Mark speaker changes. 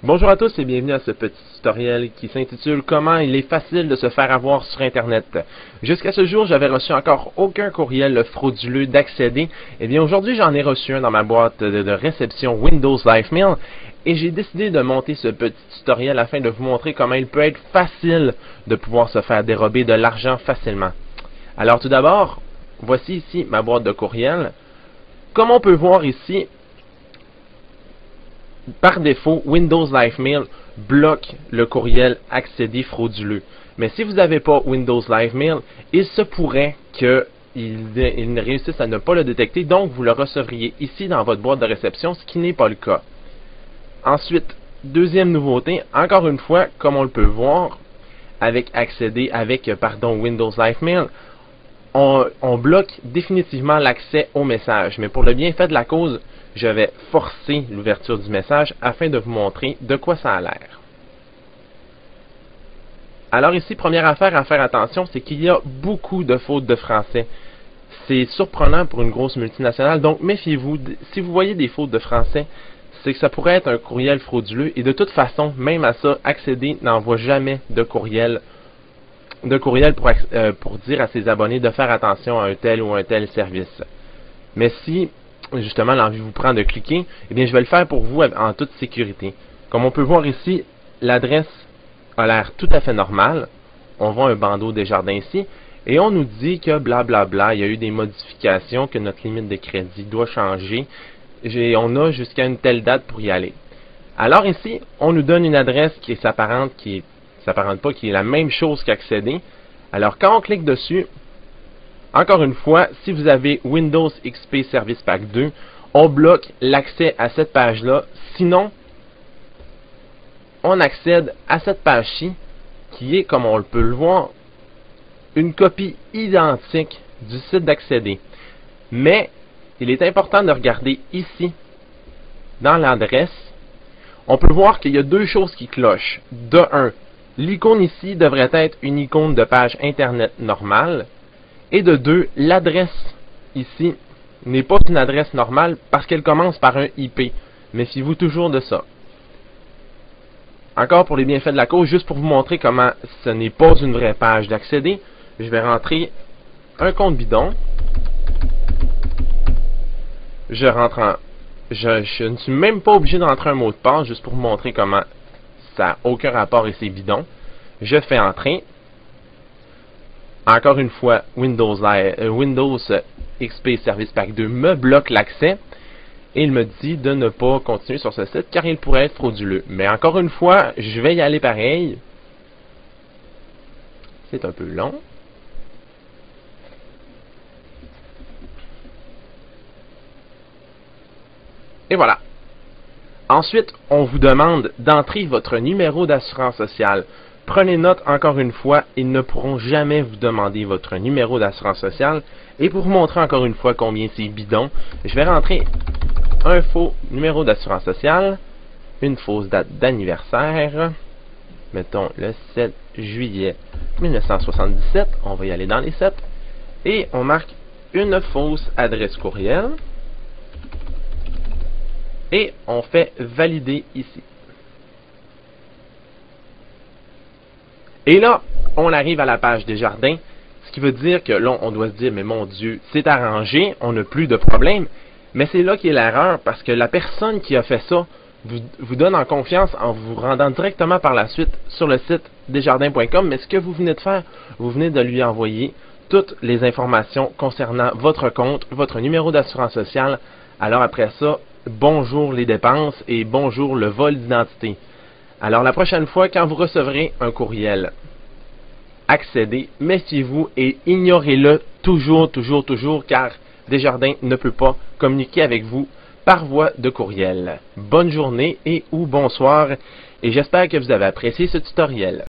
Speaker 1: Bonjour à tous et bienvenue à ce petit tutoriel qui s'intitule Comment il est facile de se faire avoir sur Internet. Jusqu'à ce jour, j'avais reçu encore aucun courriel frauduleux d'accéder. Eh bien, aujourd'hui, j'en ai reçu un dans ma boîte de réception Windows Live Mail et j'ai décidé de monter ce petit tutoriel afin de vous montrer comment il peut être facile de pouvoir se faire dérober de l'argent facilement. Alors, tout d'abord, voici ici ma boîte de courriel. Comme on peut voir ici, par défaut, Windows Live Mail bloque le courriel accédé frauduleux. Mais si vous n'avez pas Windows Live Mail, il se pourrait qu'il ne réussisse à ne pas le détecter, donc vous le recevriez ici dans votre boîte de réception, ce qui n'est pas le cas. Ensuite, deuxième nouveauté, encore une fois, comme on le peut voir, avec Windows Live Mail, on bloque définitivement l'accès au message. Mais pour le bienfait de la cause, je vais forcer l'ouverture du message afin de vous montrer de quoi ça a l'air. Alors ici, première affaire à faire attention, c'est qu'il y a beaucoup de fautes de français. C'est surprenant pour une grosse multinationale, donc méfiez-vous. Si vous voyez des fautes de français, c'est que ça pourrait être un courriel frauduleux. Et de toute façon, même à ça, Accéder n'envoie jamais de courriel pour dire à ses abonnés de faire attention à un tel ou un tel service. Mais si justement l'envie vous prend de cliquer, eh bien je vais le faire pour vous en toute sécurité. Comme on peut voir ici, l'adresse a l'air tout à fait normale. On voit un bandeau Desjardins ici, et on nous dit que blablabla, il y a eu des modifications, que notre limite de crédit doit changer. On a jusqu'à une telle date pour y aller. Alors ici, on nous donne une adresse qui s'apparente pas, qui est la même chose qu'Accéder. Alors quand on clique dessus, encore une fois, si vous avez Windows XP Service Pack 2, on bloque l'accès à cette page-là. Sinon, on accède à cette page-ci, qui est, comme on peut le voir, une copie identique du site d'Accéder. Mais, il est important de regarder ici, dans l'adresse, on peut voir qu'il y a deux choses qui clochent. De un, l'icône ici devrait être une icône de page Internet normale. Et de deux, l'adresse ici n'est pas une adresse normale parce qu'elle commence par un IP. Méfiez-vous toujours de ça. Encore pour les bienfaits de la cause, juste pour vous montrer comment ce n'est pas une vraie page d'Accéder, je vais rentrer un compte bidon. Je ne suis même pas obligé d'entrer un mot de passe, juste pour vous montrer comment ça n'a aucun rapport et c'est bidon. Je fais entrer. Encore une fois, Windows XP Service Pack 2 me bloque l'accès et il me dit de ne pas continuer sur ce site car il pourrait être frauduleux. Mais encore une fois, je vais y aller pareil. C'est un peu long. Et voilà. Ensuite, on vous demande d'entrer votre numéro d'assurance sociale. Prenez note, encore une fois, ils ne pourront jamais vous demander votre numéro d'assurance sociale. Et pour vous montrer encore une fois combien c'est bidon, je vais rentrer un faux numéro d'assurance sociale, une fausse date d'anniversaire, mettons le 7 juillet 1977, on va y aller dans les 7, et on marque une fausse adresse courriel, et on fait valider ici. Et là, on arrive à la page Desjardins, ce qui veut dire que là, on doit se dire, mais mon Dieu, c'est arrangé, on n'a plus de problème. Mais c'est là qu'est l'erreur, parce que la personne qui a fait ça vous donne en confiance en vous rendant directement par la suite sur le site desjardins.com. Mais ce que vous venez de faire, vous venez de lui envoyer toutes les informations concernant votre compte, votre numéro d'assurance sociale. Alors après ça, bonjour les dépenses et bonjour le vol d'identité. Alors la prochaine fois, quand vous recevrez un courriel Accéder, méfiez-vous et ignorez-le toujours, car Desjardins ne peut pas communiquer avec vous par voie de courriel. Bonne journée et ou bonsoir, et j'espère que vous avez apprécié ce tutoriel.